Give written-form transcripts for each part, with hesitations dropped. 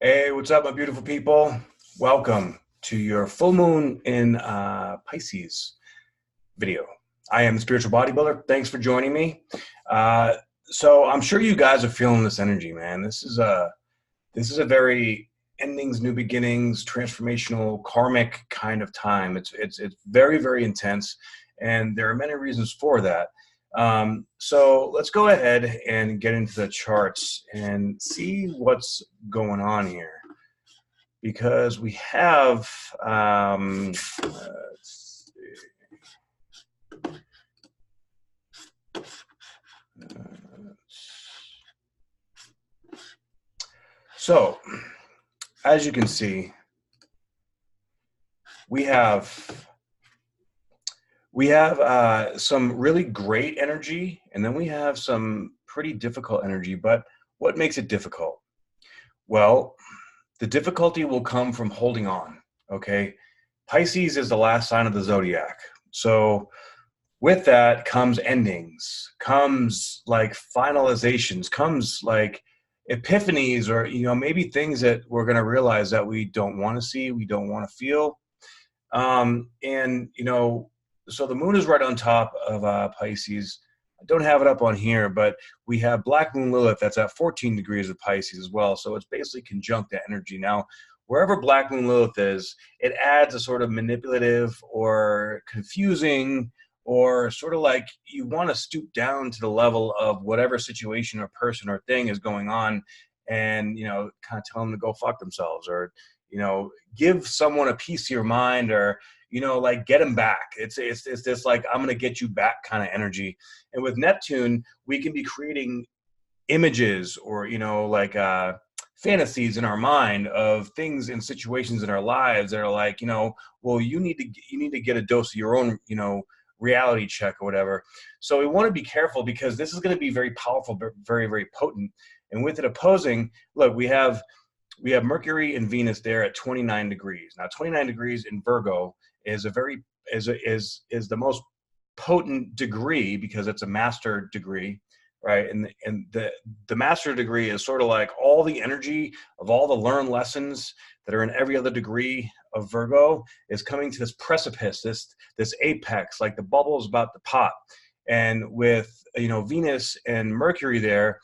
Hey, what's up, my beautiful people? Welcome to your full moon in Pisces video. I am the spiritual bodybuilder. Thanks for joining me. Uh, so I'm sure you guys are feeling this energy, man. This is a very endings, new beginnings, transformational, karmic kind of time. It's very, very intense, and there are many reasons for that. So let's go ahead and get into the charts and see what's going on here, because we have let's see. So as you can see, we have some really great energy, and then we have some pretty difficult energy. But what makes it difficult? Well, the difficulty will come from holding on. Okay, Pisces is the last sign of the zodiac, so with that comes endings, comes like finalizations, comes like epiphanies, or maybe things that we're going to realize that we don't want to see, we don't want to feel. And so the moon is right on top of Pisces. I don't have it up on here, but we have Black Moon Lilith that's at 14 degrees of Pisces as well. So it's basically conjunct that energy. Now, wherever Black Moon Lilith is, it adds a sort of manipulative or confusing, or sort of like you want to stoop down to the level of whatever situation or person or thing is going on, and kind of tell them to go fuck themselves, or give someone a piece of your mind, or like get them back. It's this like, I'm gonna get you back kind of energy. And with Neptune, we can be creating images, or like fantasies in our mind of things and situations in our lives that are like, well, you need to get a dose of your own reality check or whatever. So we want to be careful, because this is going to be very powerful, but very, very potent. And with it opposing, look, we have Mercury and Venus there at 29 degrees. Now, 29 degrees in Virgo is the most potent degree, because it's a master degree, right? And the master degree is sort of like all the energy of all the learned lessons that are in every other degree of Virgo is coming to this precipice, this apex, like the bubble is about to pop. And with Venus and Mercury there,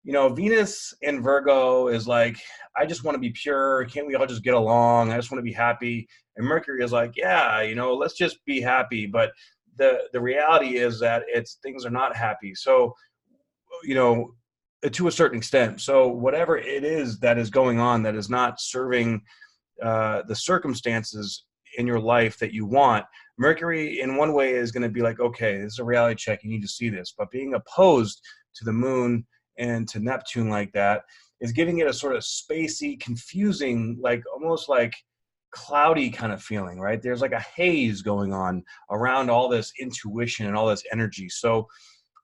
Venus in Virgo is like, I just want to be pure. Can't we all just get along? I just want to be happy. And Mercury is like, yeah, let's just be happy. But the reality is that things are not happy. So, to a certain extent. So whatever it is that is going on that is not serving the circumstances in your life that you want, Mercury in one way is going to be like, okay, this is a reality check. You need to see this. But being opposed to the moon and to Neptune like that is giving it a sort of spacey, confusing, like almost like cloudy kind of feeling, right? There's like a haze going on around all this intuition and all this energy. So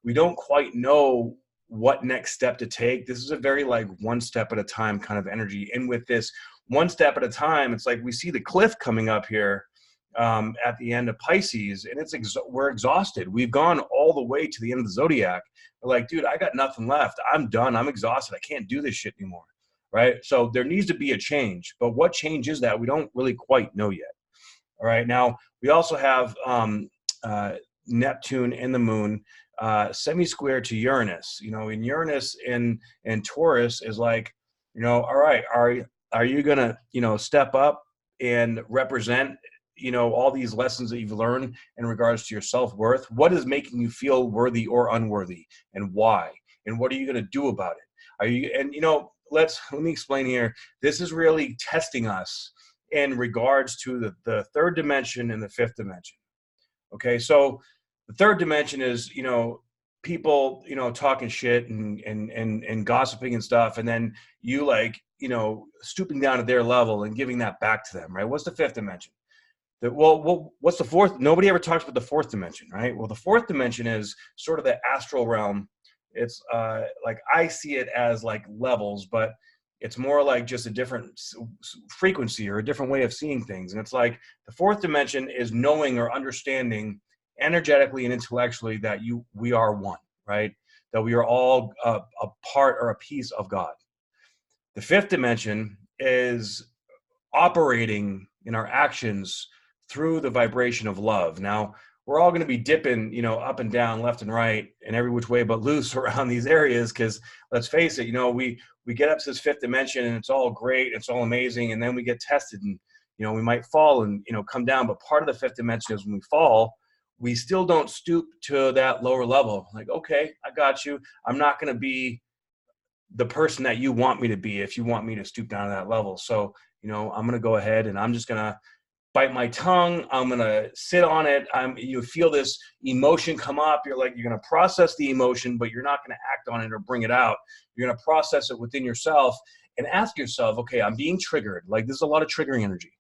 we don't quite know what next step to take. This is a very like one step at a time kind of energy. And with this one step at a time, it's like we see the cliff coming up here at the end of Pisces, and we're exhausted. We've gone all the way to the end of the zodiac. We're like, dude, I got nothing left. I'm done. I'm exhausted. I can't do this shit anymore, right? So there needs to be a change. But what change is that? We don't really quite know yet. All right. Now, we also have Neptune and the moon semi-square to Uranus. In Uranus in Taurus is like, all right, are you gonna step up and represent all these lessons that you've learned in regards to your self-worth? What is making you feel worthy or unworthy, and why? And what are you going to do about it? Are you, and let me explain here. This is really testing us in regards to the third dimension and the fifth dimension. Okay, so the third dimension is people talking shit and gossiping and stuff, and then you like stooping down to their level and giving that back to them, right? What's the fifth dimension? What's the fourth? Nobody ever talks about the fourth dimension, right? Well, the fourth dimension is sort of the astral realm. It's like I see it as like levels, but it's more like just a different frequency or a different way of seeing things. And it's like the fourth dimension is knowing or understanding energetically and intellectually that we are one, right? That we are all a part or a piece of God. The fifth dimension is operating in our actions through the vibration of love. Now, we're all going to be dipping, you know, up and down, left and right, and every which way but loose around these areas, because let's face it, you know, we get up to this fifth dimension and it's all great, it's all amazing, and then we get tested and, you know, we might fall and, you know, come down. But part of the fifth dimension is when we fall, we still don't stoop to that lower level. Like, okay, I got you. I'm not going to be the person that you want me to be if you want me to stoop down to that level. So, you know, I'm going to go ahead and I'm just going to bite my tongue. I'm going to sit on it. You feel this emotion come up. You're going to process the emotion, but you're not going to act on it or bring it out. You're going to process it within yourself and ask yourself, okay, I'm being triggered. Like, this is a lot of triggering energy.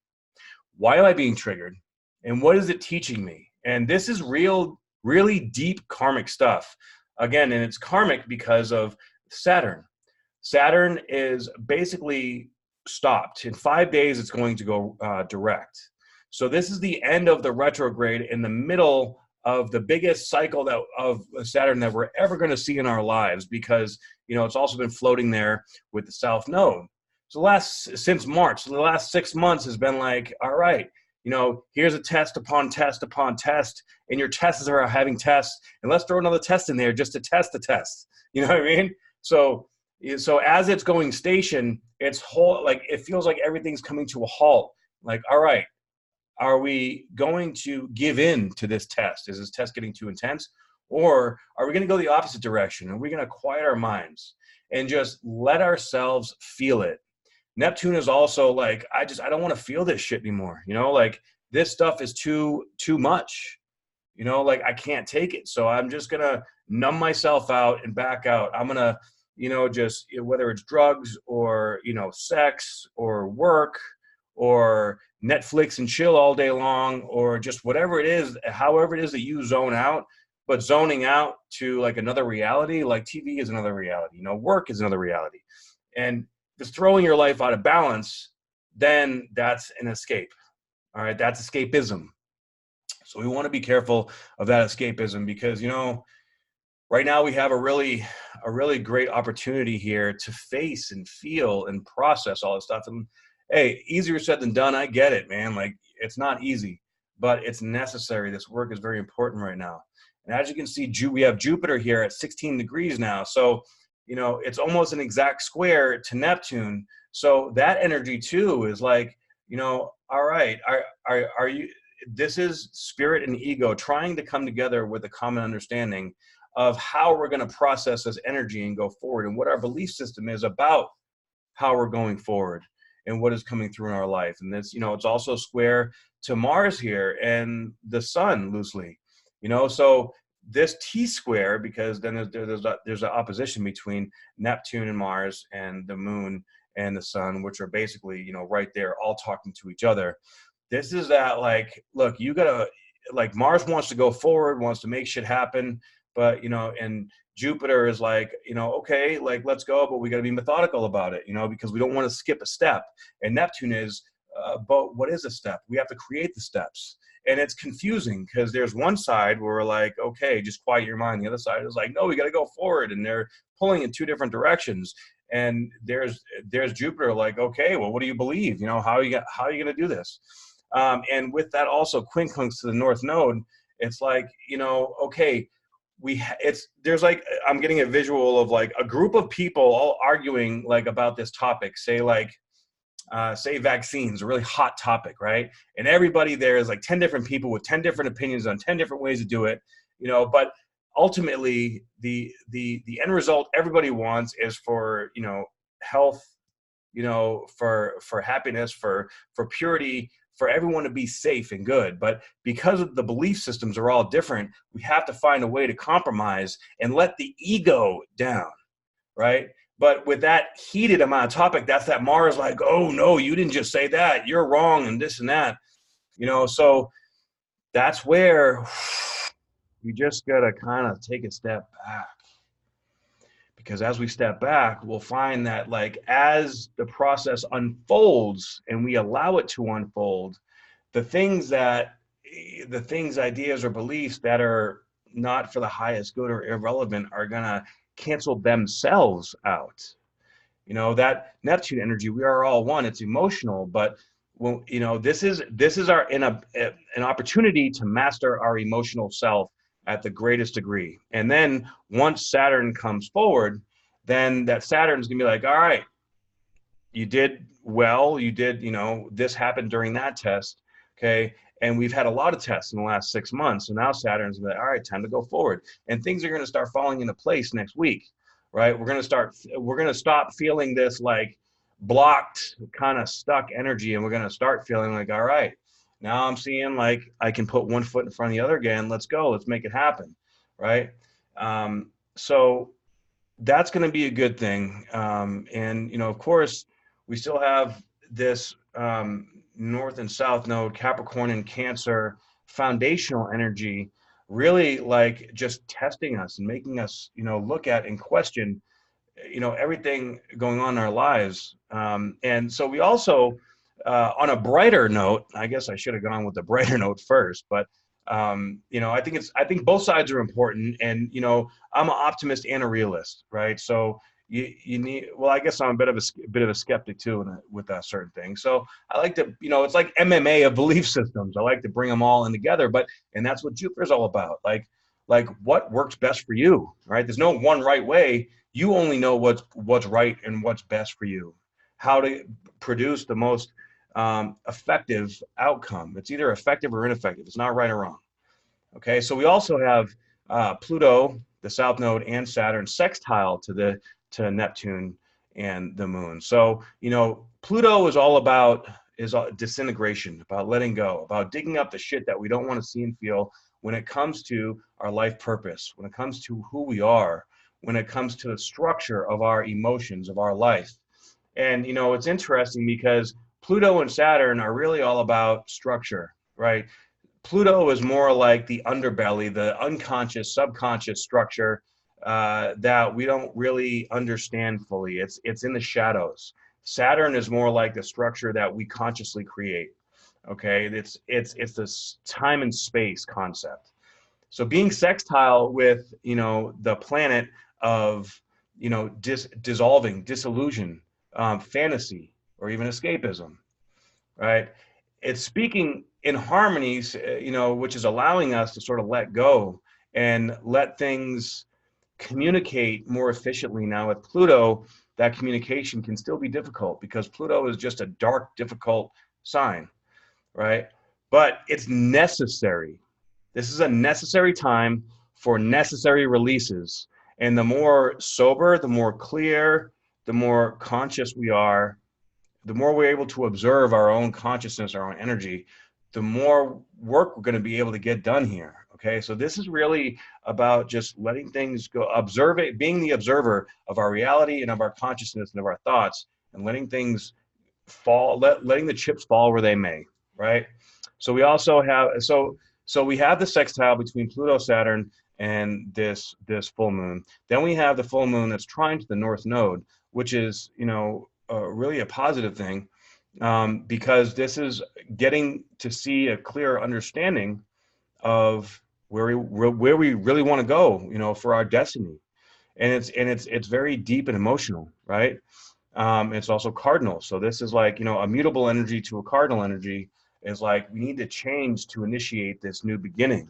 Why am I being triggered? And what is it teaching me? And this is really deep karmic stuff. Again, and it's karmic because of Saturn. Saturn is basically stopped. In 5 days, it's going to go direct. So this is the end of the retrograde in the middle of the biggest cycle of Saturn that we're ever going to see in our lives, because, you know, it's also been floating there with the South Node. So since March, the last 6 months has been like, all right, you know, here's a test upon test upon test, and your tests are having tests, and let's throw another test in there just to test the test. You know what I mean? So as it's going station, it feels like everything's coming to a halt. Like, all right, are we going to give in to this test? Is this test getting too intense? Or are we going to go the opposite direction? Are we going to quiet our minds and just let ourselves feel it? Neptune is also like, I don't want to feel this shit anymore. You know, like, this stuff is too much. You know, like, I can't take it. So I'm just going to numb myself out and back out. I'm going to, you know, just, whether it's drugs or, you know, sex or work or Netflix and chill all day long, or just whatever it is, however it is that you zone out, but zoning out to like another reality, like TV is another reality, you know, work is another reality. And just throwing your life out of balance, then that's an escape. All right. That's escapism. So we want to be careful of that escapism, because, you know, right now we have a really great opportunity here to face and feel and process all this stuff. And hey, easier said than done. I get it, man. Like, it's not easy, but it's necessary. This work is very important right now. And as you can see, we have Jupiter here at 16 degrees now. So, you know, it's almost an exact square to Neptune. So that energy too is like, you know, all right, are you, this is spirit and ego trying to come together with a common understanding of how we're going to process this energy and go forward, and what our belief system is about how we're going forward and what is coming through in our life. And this, you know, it's also square to Mars here and the sun loosely, you know, so this T square, because then there's an opposition between Neptune and Mars and the moon and the sun, which are basically, you know, right there, all talking to each other. This is that, like, look, you gotta, like, Mars wants to go forward, wants to make shit happen, but, you know, and Jupiter is like, you know, okay, like, let's go, but we got to be methodical about it, you know, because we don't want to skip a step. And Neptune is, but what is a step? We have to create the steps. And it's confusing, because there's one side where we're like, okay, just quiet your mind. The other side is like, no, we got to go forward. And they're pulling in two different directions. And there's Jupiter like, okay, well, what do you believe? You know, how are you going to do this? And with that also, quincunx to the North Node, it's like, you know, okay, there's like, I'm getting a visual of like a group of people all arguing like about this topic, say vaccines, a really hot topic, right? And everybody there is like 10 different people with 10 different opinions on 10 different ways to do it, you know, but ultimately the end result everybody wants is for, you know, health, you know, for happiness, for purity, for everyone to be safe and good. But because of the belief systems are all different, we have to find a way to compromise and let the ego down, right? But with that heated amount of topic, that's that Mars like, oh no, you didn't just say that, you're wrong, and this and that, you know. So that's where we just gotta kind of take a step back, because as we step back, we'll find that, like, as the process unfolds and we allow it to unfold, the things, ideas, or beliefs that are not for the highest good or irrelevant are gonna cancel themselves out. You know, that Neptune energy, we are all one. It's emotional, but well, you know, this is our an opportunity to master our emotional self at the greatest degree. And then once Saturn comes forward, then that Saturn's gonna be like, all right, you did well, you did, you know, this happened during that test, okay? And we've had a lot of tests in the last 6 months. So now Saturn's like, all right, time to go forward. And things are going to start falling into place next week, right? We're going to stop feeling this like blocked, kind of stuck energy. And we're going to start feeling like, all right, now I'm seeing like I can put one foot in front of the other again. Let's go. Let's make it happen, right? So that's going to be a good thing. And, you know, of course, we still have this North and South node, Capricorn and Cancer, foundational energy, really like just testing us and making us, you know, look at and question, you know, everything going on in our lives. And so we also, on a brighter note, I guess I should have gone with the brighter note first, but you know, I think both sides are important. And, you know, I'm an optimist and a realist, right? So you need, well, I guess I'm a bit of a skeptic too with that certain thing. So I like to, you know, it's like MMA of belief systems. I like to bring them all in together, and that's what Jupiter's all about. Like what works best for you, right? There's no one right way. You only know what's right and what's best for you, how to produce the most effective outcome. It's either effective or ineffective. It's not right or wrong. Okay, so we also have Pluto, the South Node, and Saturn sextile to Neptune and the Moon. So, you know, Pluto is all about disintegration, about letting go, about digging up the shit that we don't want to see and feel when it comes to our life purpose, when it comes to who we are, when it comes to the structure of our emotions, of our life. And, you know, it's interesting because Pluto and Saturn are really all about structure, right? Pluto is more like the underbelly, the unconscious, subconscious structure that we don't really understand fully. It's in the shadows. Saturn is more like the structure that we consciously create. Okay, it's this time and space concept. So being sextile with, you know, the planet of, you know, dissolving, disillusion, fantasy, or even escapism, right? It's speaking in harmonies, you know, which is allowing us to sort of let go and let things communicate more efficiently. Now with Pluto, that communication can still be difficult because Pluto is just a dark, difficult sign, right? But it's necessary. This is a necessary time for necessary releases. And the more sober, the more clear, the more conscious we are, the more we're able to observe our own consciousness, our own energy, the more work we're going to be able to get done here. Okay, so this is really about just letting things go, observe it, being the observer of our reality and of our consciousness and of our thoughts, and letting things fall, letting the chips fall where they may. Right. So we also have so we have the sextile between Pluto, Saturn, and this full moon. Then we have the full moon that's trine to the North Node, which is, you know, really a positive thing, because this is getting to see a clearer understanding of where we really want to go, you know, for our destiny. And it's very deep and emotional, right? It's also cardinal. So this is like, you know, a mutable energy to a cardinal energy is like, we need to change to initiate this new beginning,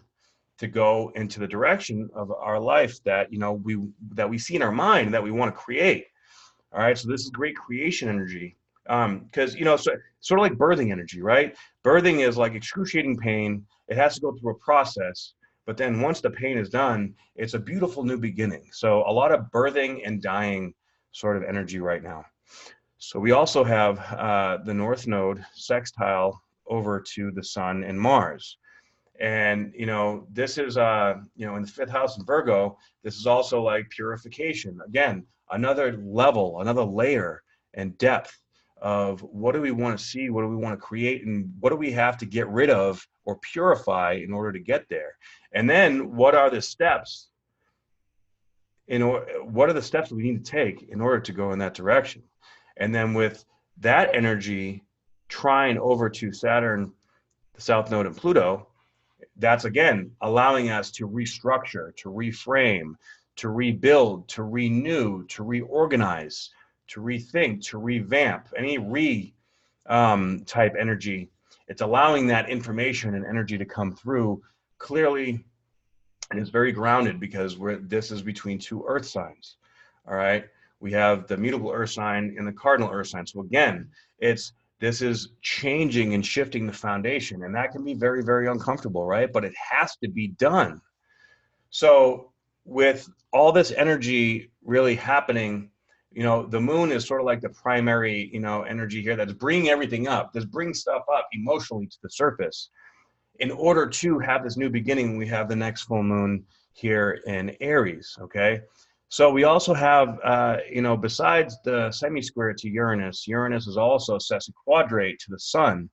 to go into the direction of our life that, you know, we see in our mind that we want to create. All right, so this is great creation energy, because, you know, so sort of like birthing energy, right? Birthing is like excruciating pain. It has to go through a process, but then once the pain is done, it's a beautiful new beginning. So a lot of birthing and dying sort of energy right now. So we also have the North Node sextile over to the Sun and Mars. And, you know, this is, you know, in the fifth house in Virgo, this is also like purification. Again, another level, another layer and depth of what do we want to see, what do we want to create, and what do we have to get rid of or purify in order to get there. And then what are the steps, what are the steps we need to take in order to go in that direction? And then with that energy trine over to Saturn, the South Node, and Pluto, that's again allowing us to restructure, to reframe, to rebuild, to renew, to reorganize, to rethink, to revamp, any type energy. It's allowing that information and energy to come through clearly, and it's very grounded because this is between two earth signs. All right. We have the mutable earth sign and the cardinal earth sign. So again, this is changing and shifting the foundation, and that can be very, very uncomfortable, right? But it has to be done. So with all this energy really happening, the moon is sort of like the primary, energy here that's bringing everything up, that's bringing stuff up emotionally to the surface. In order to have this new beginning, we have the next full moon here in Aries, okay? So we also have, besides the semi-square to Uranus, Uranus is also sesquiquadrate to the sun.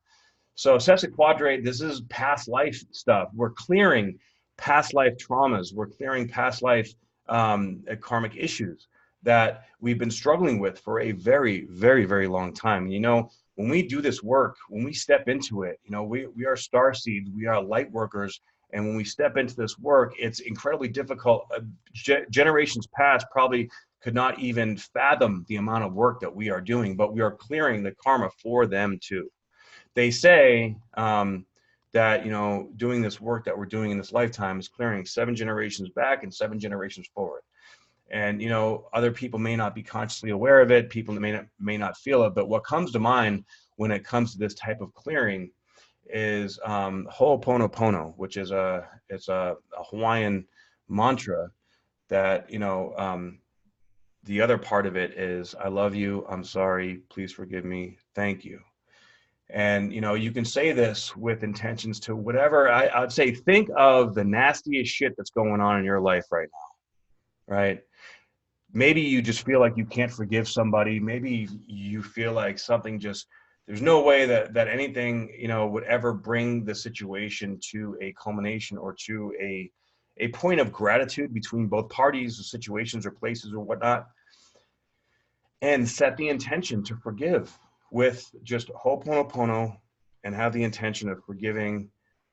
So sesquiquadrate, this is past life stuff. We're clearing past life traumas. We're clearing past life karmic issues that we've been struggling with for a very, very, very long time. When we do this work, when we step into it, we are star seeds, we are light workers. And when we step into this work, it's incredibly difficult. Generations past probably could not even fathom the amount of work that we are doing, but we are clearing the karma for them too. They say that, doing this work that we're doing in this lifetime is clearing 7 generations back and 7 generations forward. And, other people may not be consciously aware of it. People may not feel it. But what comes to mind when it comes to this type of clearing is Ho'oponopono, which is a Hawaiian mantra that, the other part of it is, I love you, I'm sorry, please forgive me, thank you. And, you can say this with intentions to whatever. I'd say, think of the nastiest shit that's going on in your life right now, right? Maybe you just feel like you can't forgive somebody. Maybe you feel like something there's no way that anything, would ever bring the situation to a culmination or to a point of gratitude between both parties, or situations or places or whatnot. And set the intention to forgive with just Ho'oponopono and have the intention of forgiving,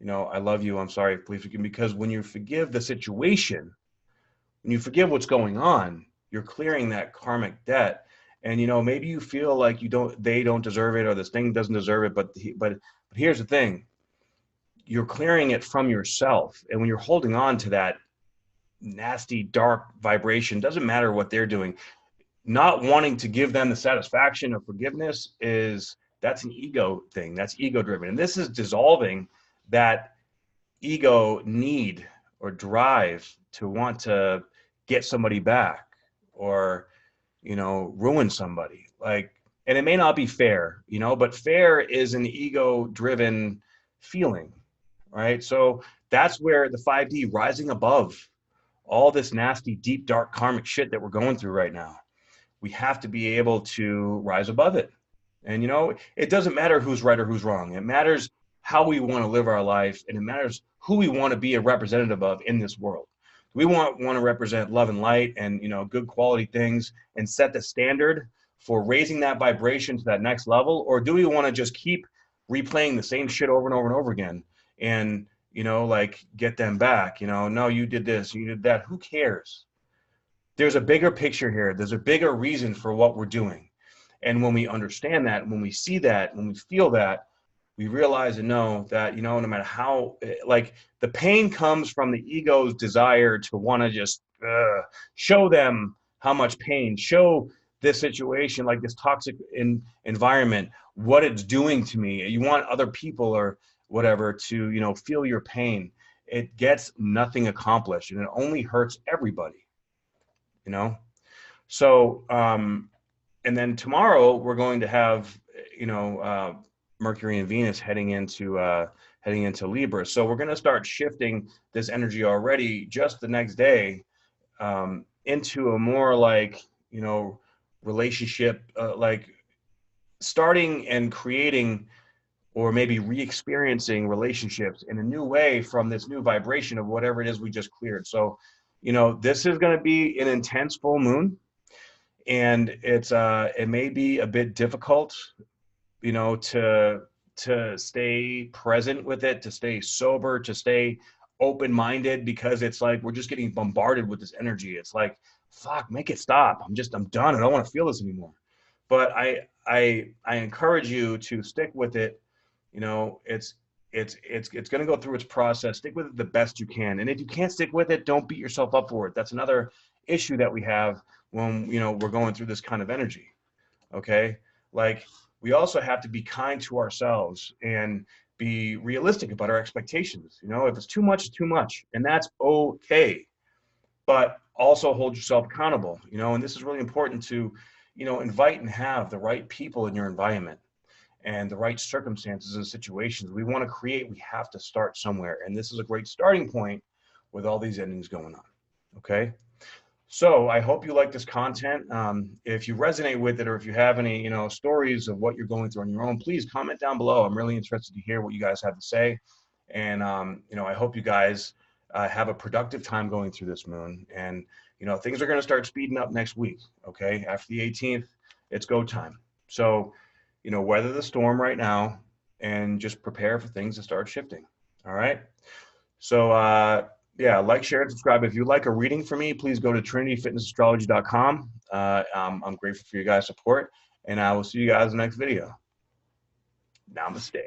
I love you, I'm sorry, please forgive me. Because when you forgive the situation, when you forgive what's going on, you're clearing that karmic debt. And, maybe you feel like they don't deserve it, or this thing doesn't deserve it. But here's the thing. You're clearing it from yourself. And when you're holding on to that nasty, dark vibration, doesn't matter what they're doing, not wanting to give them the satisfaction of forgiveness that's an ego thing. That's ego driven. And this is dissolving that ego need or drive to want to get somebody back, or, ruin somebody. And it may not be fair, but fair is an ego driven feeling, right? So that's where the 5D, rising above all this nasty, deep, dark karmic shit that we're going through right now. We have to be able to rise above it. And, it doesn't matter who's right or who's wrong. It matters how we want to live our life, and it matters who we want to be a representative of in this world. We want to represent love and light and, good quality things, and set the standard for raising that vibration to that next level? Or do we want to just keep replaying the same shit over and over and over again and, get them back? No, you did this, you did that. Who cares? There's a bigger picture here. There's a bigger reason for what we're doing. And when we understand that, when we see that, when we feel that, we realize and know that, no matter how, the pain comes from the ego's desire to want to just show them how much pain, show this situation, like this toxic environment, what it's doing to me. You want other people or whatever to, feel your pain. It gets nothing accomplished, and it only hurts everybody, So, and then tomorrow we're going to have, Mercury and Venus heading into Libra. So we're going to start shifting this energy already just the next day into a more relationship, starting and creating, or maybe re-experiencing relationships in a new way from this new vibration of whatever it is we just cleared. So, this is going to be an intense full moon, and it may be a bit difficult, to stay present with it, to stay sober, to stay open-minded, because it's like we're just getting bombarded with this energy. It's like, fuck, make it stop. I'm done. I don't want to feel this anymore. but I encourage you to stick with it. You know, it's going to go through its process. Stick with it the best you can. And if you can't stick with it, don't beat yourself up for it. That's another issue that we have when, you know, we're going through this kind of energy. Okay. Like, we also have to be kind to ourselves and be realistic about our expectations. You know, if it's too much, it's too much, and that's okay. But also hold yourself accountable, you know, and this is really important to, you know, invite and have the right people in your environment and the right circumstances and situations we want to create. We have to start somewhere, and this is a great starting point with all these endings going on. Okay, so I hope you like this content. If you resonate with it, or if you have any, you know, stories of what you're going through on your own, please comment down below. I'm really interested to hear what you guys have to say, and you know, I hope you guys have a productive time going through this moon. And you know, things are going to start speeding up next week. Okay, after the 18th, it's go time. So, you know, weather the storm right now and just prepare for things to start shifting. All right. So, yeah, like, share, and subscribe. If you'd like a reading from me, please go to trinityfitnessastrology.com. I'm grateful for your guys' support, and I will see you guys in the next video. Namaste.